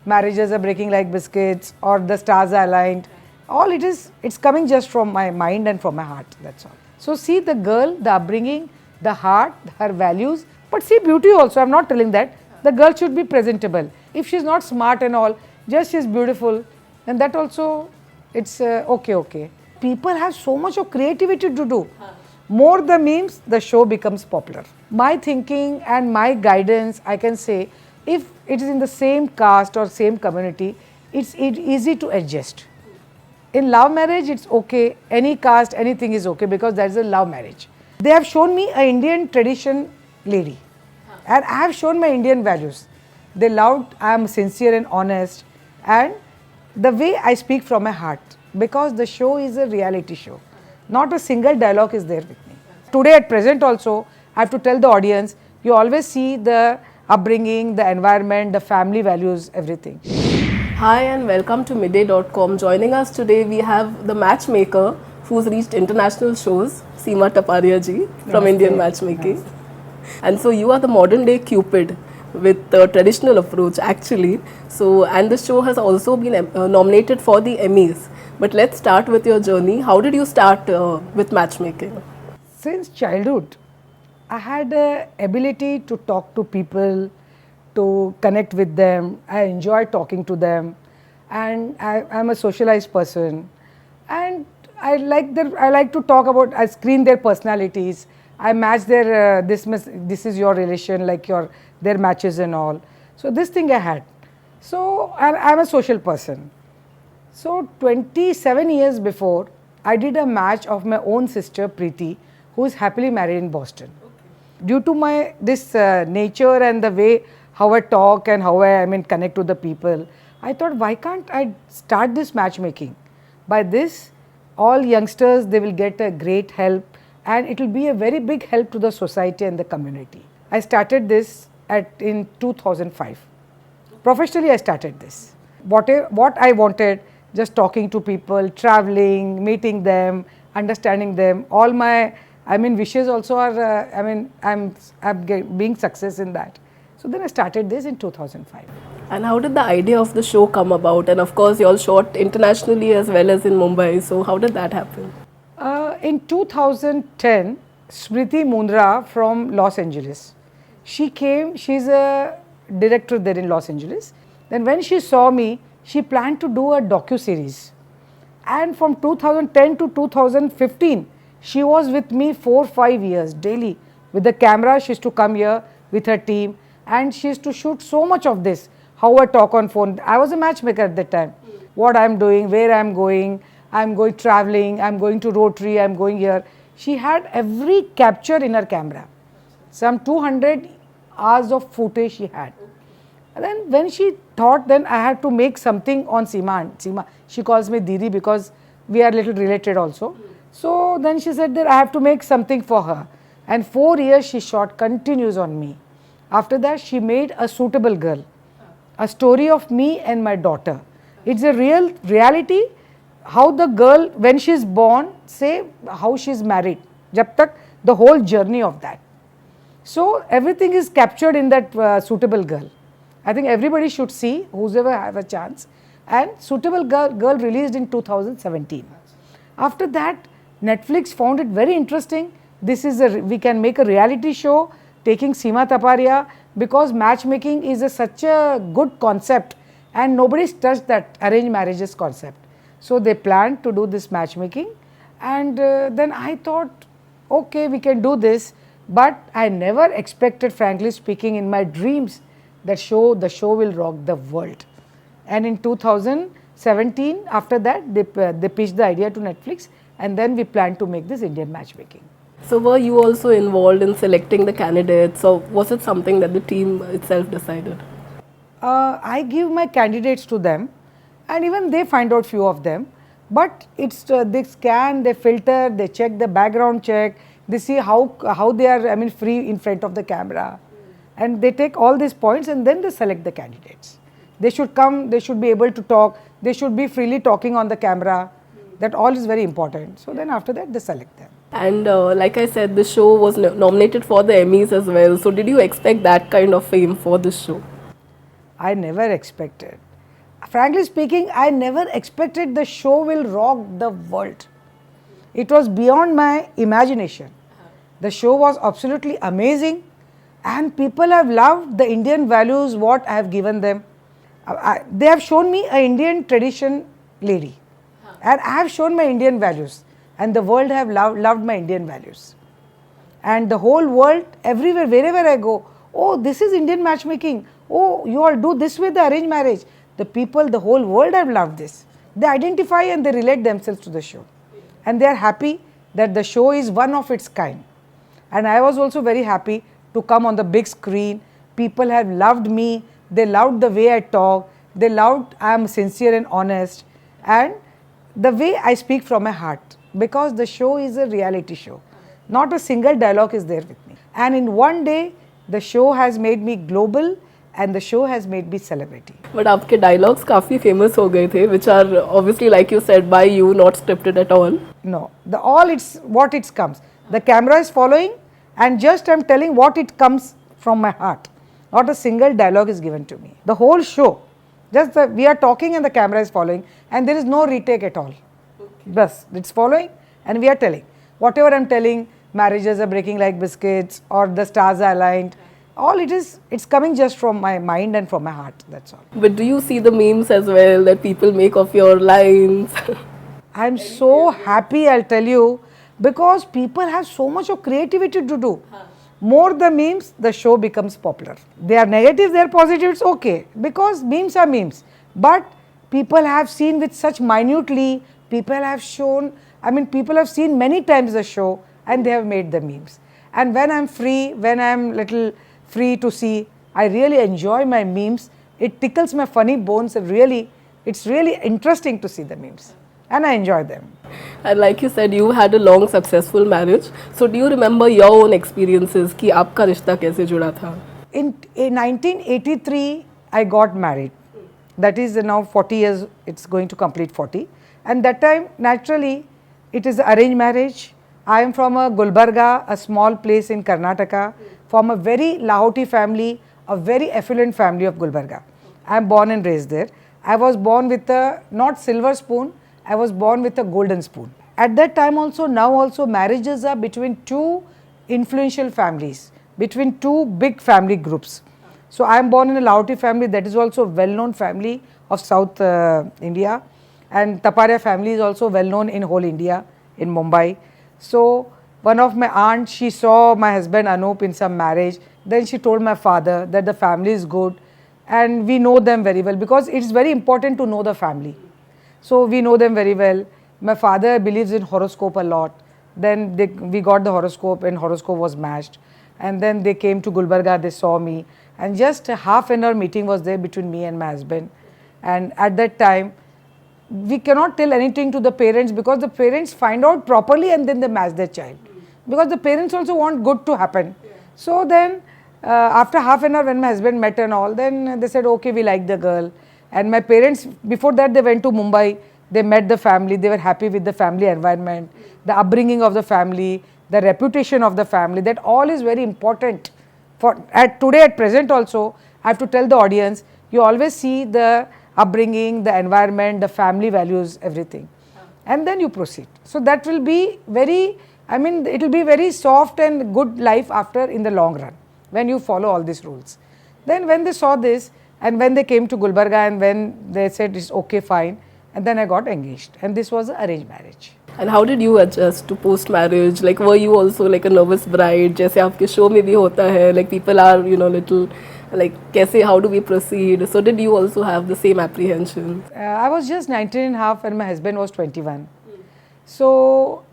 marriages are breaking like biscuits or the stars are aligned. All it's coming just from my mind and from my heart, that's all. So see the girl, the upbringing, the heart, her values, but see beauty also, I'm not telling that. The girl should be presentable. If she's not smart and all, just she's beautiful, and that also, it's okay. People have so much of creativity to do. More the memes, the show becomes popular. My thinking and my guidance, I can say, if it is in the same caste or same community, it's easy to adjust. In love marriage, it's okay. Any caste, anything is okay because that is a love marriage. They have shown me an Indian tradition lady, and I have shown my Indian values. They loved, I am sincere and honest, and the way I speak from my heart, because the show is a reality show. Not a single dialogue is there with me. Today at present also, I have to tell the audience, you always see the upbringing, the environment, the family values, everything. Hi and welcome to Midday.com. Joining us today we have the matchmaker who's reached international shows, Seema Taparia ji from Indian Matchmaking. And so you are the modern day Cupid with the traditional approach actually. So, and the show has also been nominated for the Emmys. But let's start with your journey. How did you start with matchmaking? Since childhood, I had the ability to talk to people, to connect with them. I enjoy talking to them, and I'm a socialized person, and I like to talk about. I screen their personalities. I match their this is your relation, like their matches and all. So this thing I had. So I'm a social person. So 27 years before, I did a match of my own sister Preeti, who is happily married in Boston. Due to my this nature and the way how I talk and how I connect to the people, I thought, why can't I start this matchmaking? By this, all youngsters, they will get a great help, and it will be a very big help to the society and the community. I started this in 2005. Professionally, I started this. What I wanted, just talking to people, traveling, meeting them, understanding them. All my wishes also are, I'm being success in that. So then I started this in 2005. And how did the idea of the show come about? And of course, you all shot internationally as well as in Mumbai. So how did that happen? In 2010, Smriti Mundra from Los Angeles, she came, she's a director there in Los Angeles. Then when she saw me, she planned to do a docu-series. And from 2010 to 2015, she was with me 4-5 years daily. With the camera, she used to come here with her team, and she used to shoot so much of this, how I talk on phone. I was a matchmaker at that time. What I'm doing, where I'm going traveling, I'm going to Rotary, I'm going here. She had every capture in her camera. Some 200 hours of footage she had. And then when she thought, then I had to make something on Seema. Seema, she calls me Didi because we are little related also. So then she said that I have to make something for her. And 4 years she shot continuous on me. After that, she made A Suitable Girl, a story of me and my daughter. It's a reality, how the girl, when she's born, say how she's married, jab tak, the whole journey of that. So everything is captured in that Suitable Girl. I think everybody should see, whoever have a chance. And Suitable Girl released in 2017. After that, Netflix found it very interesting. We can make a reality show taking Seema Taparia, because matchmaking is such a good concept and nobody's touched that arranged marriages concept. So they planned to do this matchmaking, and then I thought, okay, we can do this, but I never expected, frankly speaking, in my dreams that the show will rock the world. And in 2017, after that, they pitched the idea to Netflix, and then we planned to make this Indian matchmaking. So were you also involved in selecting the candidates, or was it something that the team itself decided? I give my candidates to them, and even they find out few of them. But it's they scan, they filter, they check the background check, they see how they are free in front of the camera, and they take all these points and then they select the candidates. They should come, they should be able to talk, they should be freely talking on the camera. That all is very important. So then after that they select them. And like I said, the show was nominated for the Emmys as well. So did you expect that kind of fame for this show? I never expected. Frankly speaking, I never expected the show will rock the world. It was beyond my imagination. The show was absolutely amazing, and people have loved the Indian values what I have given them. They have shown me a Indian tradition lady, and I have shown my Indian values, and the world have loved my Indian values. And the whole world, everywhere, wherever I go, oh, this is Indian matchmaking. Oh, you all do this with the arranged marriage. The people, the whole world have loved this. They identify and they relate themselves to the show. And they are happy that the show is one of its kind. And I was also very happy to come on the big screen. People have loved me. They loved the way I talk. They loved I am sincere and honest. And the way I speak from my heart. Because the show is a reality show. Not a single dialogue is there with me. And in one day, the show has made me global and the show has made me celebrity. But आपके dialogues काफी famous हो गए थे, which are obviously, like you said, by you, not scripted at all. No, all it's what it comes. The camera is following and just I'm telling what it comes from my heart. Not a single dialogue is given to me. The whole show, we are talking and the camera is following and there is no retake at all. Bas, it's following and we are telling. Whatever I'm telling, marriages are breaking like biscuits or the stars are aligned. All it's coming just from my mind and from my heart, that's all. But do you see the memes as well that people make of your lines? I'm so happy, I'll tell you, because people have so much of creativity to do. More the memes, the show becomes popular. They are negative, they are positive, it's okay. Because memes are memes. But people have seen with such minutely, people have seen many times the show and they have made the memes. And when I'm free, when I'm little free to see, I really enjoy my memes. It tickles my funny bones and it's really interesting to see the memes. And I enjoy them. And like you said, you had a long successful marriage. So do you remember your own experiences कि आपका रिश्ता कैसे जुड़ा था? In 1983, I got married. That is now 40 years, it's going to complete 40. And that time, naturally, it is arranged marriage. I am from a Gulbarga, a small place in Karnataka, from a very Lahoti family, a very affluent family of Gulbarga. I am born and raised there. I was born with not silver spoon, I was born with a golden spoon. At that time also, now also, marriages are between two influential families, between two big family groups. So I am born in a Lahoti family that is also a well-known family of South India. And Taparia family is also well known in whole India, in Mumbai. So one of my aunts, she saw my husband Anup in some marriage. Then she told my father that the family is good and we know them very well because it's very important to know the family. So we know them very well. My father believes in horoscope a lot. Then we got the horoscope and horoscope was matched. And then they came to Gulbarga, they saw me. And just a half an hour meeting was there between me and my husband. And at that time, we cannot tell anything to the parents because the parents find out properly and then they match their child. Because the parents also want good to happen. So then, after half an hour when my husband met and all, then they said, okay, we like the girl. And my parents, before that they went to Mumbai, they met the family, they were happy with the family environment, the upbringing of the family, the reputation of the family, that all is very important. Today at present also, I have to tell the audience, you always see the upbringing, the environment, the family values, everything. And then you proceed. So that will be it will be very soft and good life after in the long run, when you follow all these rules. Then when they saw this, and when they came to Gulbarga and when they said it's okay, fine, and then I got engaged. And this was an arranged marriage. And how did you adjust to post-marriage? Like, were you also like a nervous bride? जैसे आपके show में भी होता है, like people are, little like, how do we proceed? So did you also have the same apprehension? I was just 19 and a half and my husband was 21. So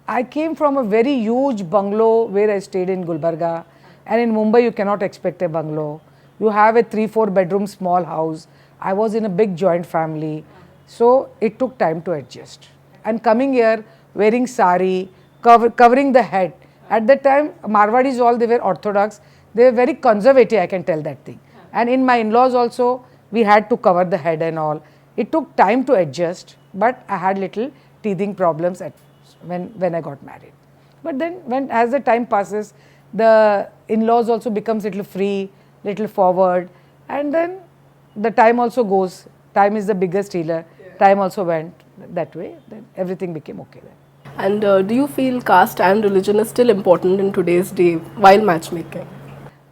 I came from a very huge bungalow where I stayed in Gulbarga. And in Mumbai, you cannot expect a bungalow. You have a 3-4 bedroom small house. I was in a big joint family. So it took time to adjust. And coming here, wearing sari, covering the head. At that time, Marwadis they were orthodox. They were very conservative, I can tell that thing. And in my in-laws also, we had to cover the head and all. It took time to adjust, but I had little teething problems when I got married. But then as the time passes, the in-laws also becomes little free, little forward, and then the time also goes. Time is the biggest healer. Time also went that way. Then everything became okay then. And do you feel caste and religion is still important in today's day while matchmaking?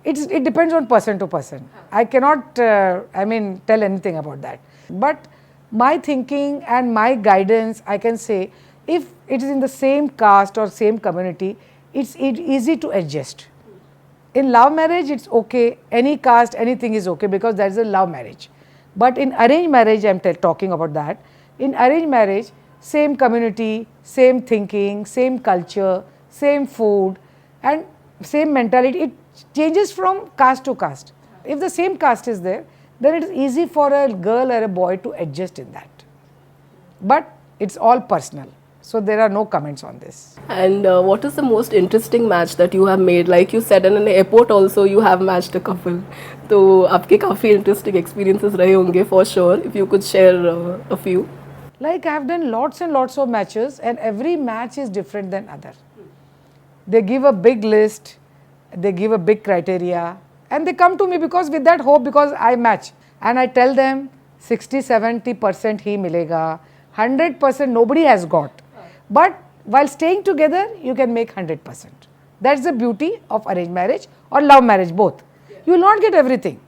It depends on person to person. I cannot, tell anything about that. But my thinking and my guidance, I can say, if it is in the same caste or same community, it's easy to adjust. In love marriage, it's okay. Any caste, anything is okay because that is a love marriage. But in arranged marriage, I'm talking about that. In arranged marriage, same community, same thinking, same culture, same food, and same mentality. It changes from caste to caste. If the same caste is there, then it is easy for a girl or a boy to adjust in that. But it's all personal. So there are no comments on this. And what is the most interesting match that you have made? Like you said, in an airport also you have matched a couple. तो आपके काफ़ी interesting experiences रहे होंगे for sure. If you could share a few. Like I have done lots and lots of matches, and every match is different than other. They give a big list, they give a big criteria, and they come to me because with that hope, because I match. And I tell them 60-70% ही मिलेगा, 100% nobody has got. But while staying together, you can make 100%. That's the beauty of arranged marriage or love marriage, both. You will not get everything.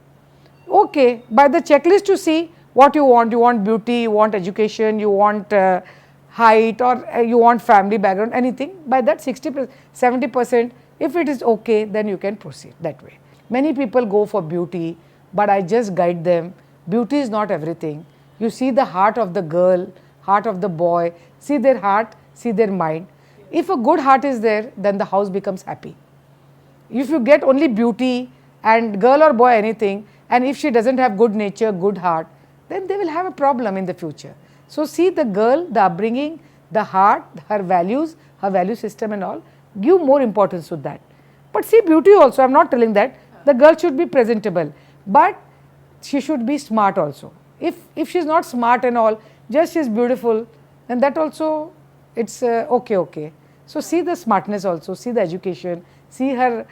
Okay, by the checklist you see what you want beauty, you want education, you want height, or you want family background, anything. By that 60-70%, if it is okay, then you can proceed that way. Many people go for beauty, but I just guide them. Beauty is not everything. You see the heart of the girl, heart of the boy, see their heart, see their mind. If a good heart is there, then the house becomes happy. If you get only beauty and girl or boy anything, and if she doesn't have good nature, good heart, then they will have a problem in the future. So see the girl, the upbringing, the heart, her values, her value system and all, give more importance to that. But see beauty also, I am not telling that. The girl should be presentable, but she should be smart also. If she is not smart and all, just she is beautiful, then that also, it's okay. So see the smartness also, see the education, see her,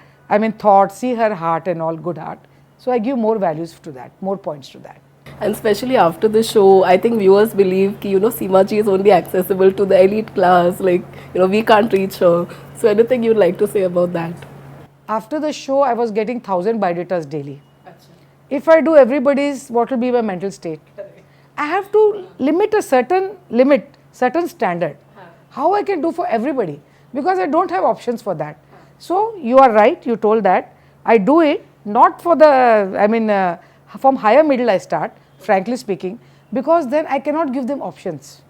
thoughts, see her heart and all, good heart. So I give more values to that, more points to that. And especially after the show, I think viewers believe that, Seema ji is only accessible to the elite class, like, we can't reach her. So anything you'd like to say about that? After the show, I was getting 1,000 biodatas daily. If I do everybody's, what will be my mental state? I have to limit a certain standard. How I can do for everybody? Because I don't have options for that. So you are right, you told that. I do it not for the, from higher middle I start, frankly speaking, because then I cannot give them options.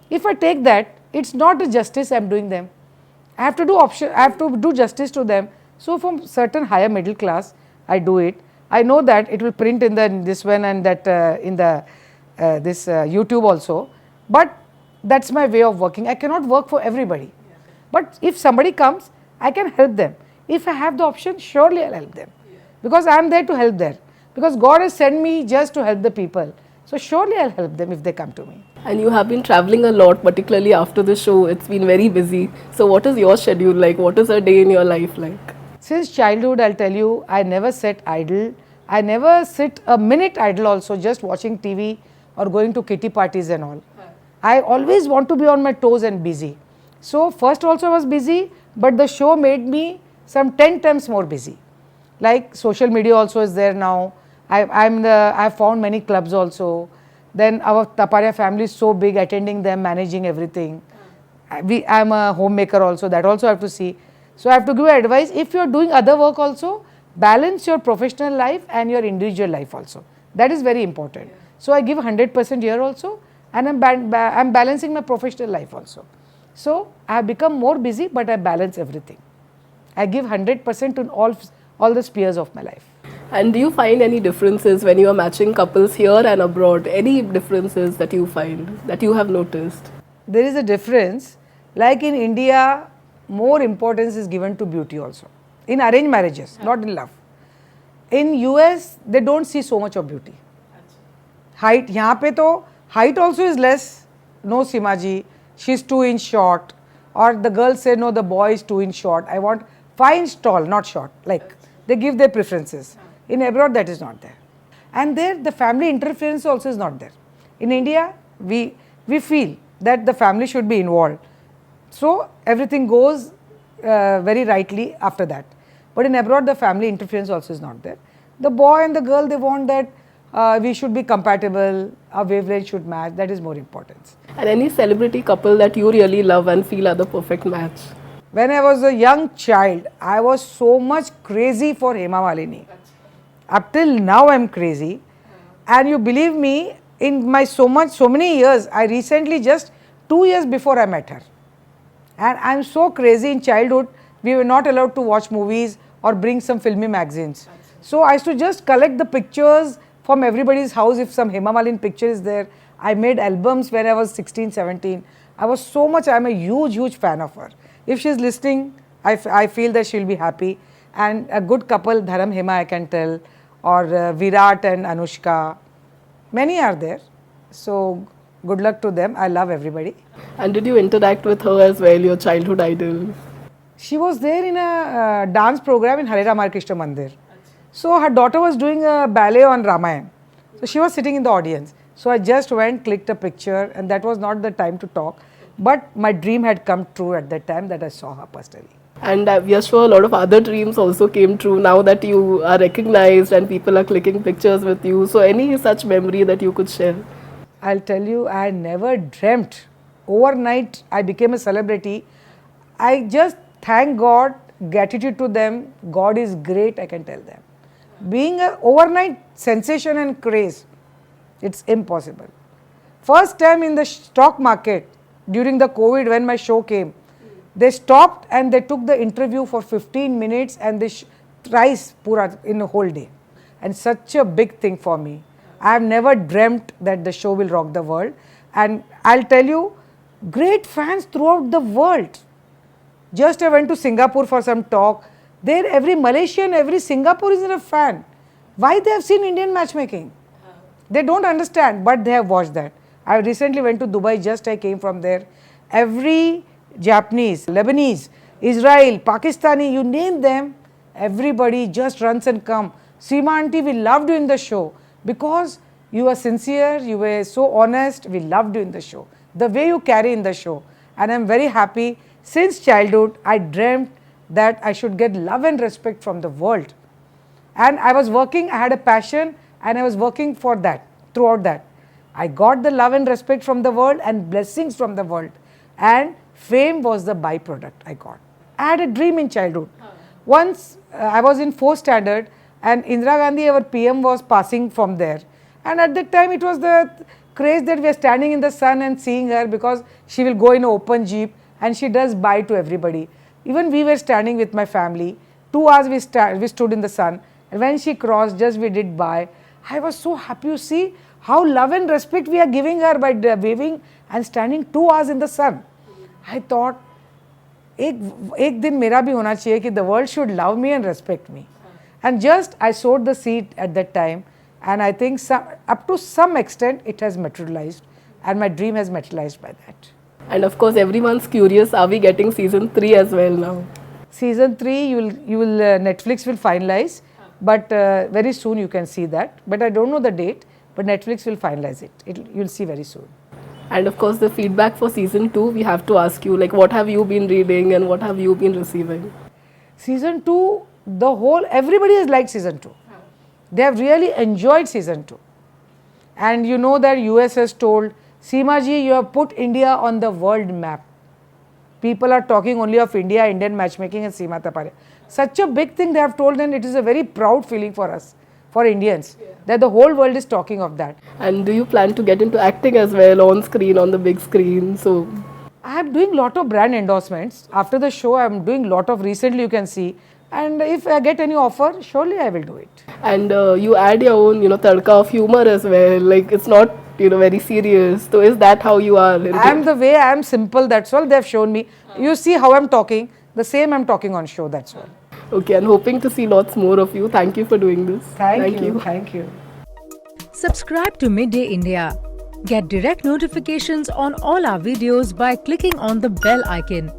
If I take that, it's not a justice I am doing them. I have to do justice to them. So from certain higher middle class, I do it. I know that it will print in this one and that in the this YouTube also. But that's my way of working. I cannot work for everybody. But if somebody comes, I can help them. If I have the option, surely I'll help them. Because I am there to help them. Because God has sent me just to help the people. So surely I'll help them if they come to me. And you have been traveling a lot, particularly after the show. It's been very busy. So what is your schedule like? What is a day in your life like? Since childhood, I'll tell you, I never sat idle. I never sit a minute idle also, just watching TV or going to kitty parties and all. I always want to be on my toes and busy. So first also I was busy, but the show made me some 10 times more busy. Like social media also is there now. I've found many clubs also. Then our Taparia family is so big, attending them, managing everything. I'm a homemaker also, that also I have to see. So I have to give advice, if you are doing other work also, balance your professional life and your individual life also. That is very important. So I give 100% here also, and I'm balancing my professional life also. So I have become more busy, but I balance everything. I give 100% to all the spheres of my life. And do you find any differences when you are matching couples here and abroad? Any differences that you find, that you have noticed? There is a difference. Like in India, more importance is given to beauty also. In arranged marriages, not in love. In US, they don't see so much of beauty. Height, यहाँ पे तो height also is less. No, Seema ji, she's 2 inch short. Or the girl say, no, the boy is 2 inch short. I want 5 inch tall, not short. Like, they give their preferences. In abroad, that is not there. And there, the family interference also is not there. In India, we feel that the family should be involved. So everything goes very rightly after that. But in abroad, the family interference also is not there. The boy and the girl, they want that we should be compatible, our wavelength should match. That is more important. And any celebrity couple that you really love and feel are the perfect match? When I was a young child, I was so much crazy for Hema Malini. Up till now, I'm crazy. And you believe me, in my so many years, I recently, just 2 years before I met her. And I'm so crazy. In childhood, we were not allowed to watch movies or bring some filmy magazines. So I used to just collect the pictures from everybody's house. If some Hema Malini picture is there, I made albums when I was 16, 17. I'm a huge fan of her. If she's listening, I feel that she'll be happy. And a good couple, Dharam Hema, I can tell, or Virat and Anushka. Many are there. So good luck to them. I love everybody. And did you interact with her as well, your childhood idol? She was there in a dance program in Hare Rama Krishna Mandir. So her daughter was doing a ballet on Ramayana. So she was sitting in the audience. So I just went, clicked a picture, and that was not the time to talk. But my dream had come true at that time that I saw her personally. And we are sure a lot of other dreams also came true now that you are recognized and people are clicking pictures with you. So any such memory that you could share? I'll tell you, I never dreamt. Overnight, I became a celebrity. I just thank God, gratitude to them. God is great, I can tell them. Being an overnight sensation and craze, it's impossible. First time in the stock market, during the COVID when my show came, they stopped and they took the interview for 15 minutes and they thrice pura in a whole day. And such a big thing for me. I have never dreamt that the show will rock the world. And I'll tell you, great fans throughout the world. Just I went to Singapore for some talk. There every Malaysian, every Singaporean is a fan. Why they have seen Indian matchmaking? They don't understand, but they have watched that. I recently went to Dubai, just I came from there. Every Japanese, Lebanese, Israel, Pakistani, you name them, everybody just runs and come. Seema auntie, we loved you in the show because you were sincere, you were so honest, we loved you in the show. The way you carry in the show. And I'm very happy. Since childhood, I dreamt that I should get love and respect from the world. And I was working, I had a passion and I was working for that, throughout that. I got the love and respect from the world and blessings from the world. And fame was the byproduct I got. I had a dream in childhood. Once I was in 4th standard and Indira Gandhi, our PM, was passing from there. And at that time it was the craze that we are standing in the sun and seeing her because she will go in an open jeep and she does bye to everybody. Even we were standing with my family. 2 hours we stood in the sun. And when she crossed, just we did bye. I was so happy to see how love and respect we are giving her by waving and standing 2 hours in the sun. I thought, एक दिन मेरा भी होना चाहिए कि the world should love me and respect me. And just I sowed the seed at that time, and I think up to some extent it has materialized, and my dream has materialized by that. And of course, everyone's curious, are we getting season 3 as well now? Season 3, you will Netflix will finalize, but very soon you can see that. But I don't know the date, but Netflix will finalize it. You'll see very soon. And of course, the feedback for season 2, we have to ask you, like, what have you been reading and what have you been receiving? Season 2, everybody has liked season 2. They have really enjoyed season 2. And you know that US has told, Seema ji, you have put India on the world map. People are talking only of India, Indian matchmaking and Seema Taparia. Such a big thing they have told, and it is a very proud feeling for us, for Indians, that the whole world is talking of that. And do you plan to get into acting as well, on screen, on the big screen? So I am doing lot of brand endorsements. After the show, I am doing lot of, recently you can see. And if I get any offer, surely I will do it. And you add your own, tadka of humor as well. Like, it's not, very serious. So is that how you are? I am the way I am, simple, that's all they have shown me. You see how I am talking, the same I am talking on show, that's all. Okay, and hoping to see lots more of you. Thank you for doing this. Thank you. Thank you. Subscribe to Midday India. Get direct notifications on all our videos by clicking on the bell icon.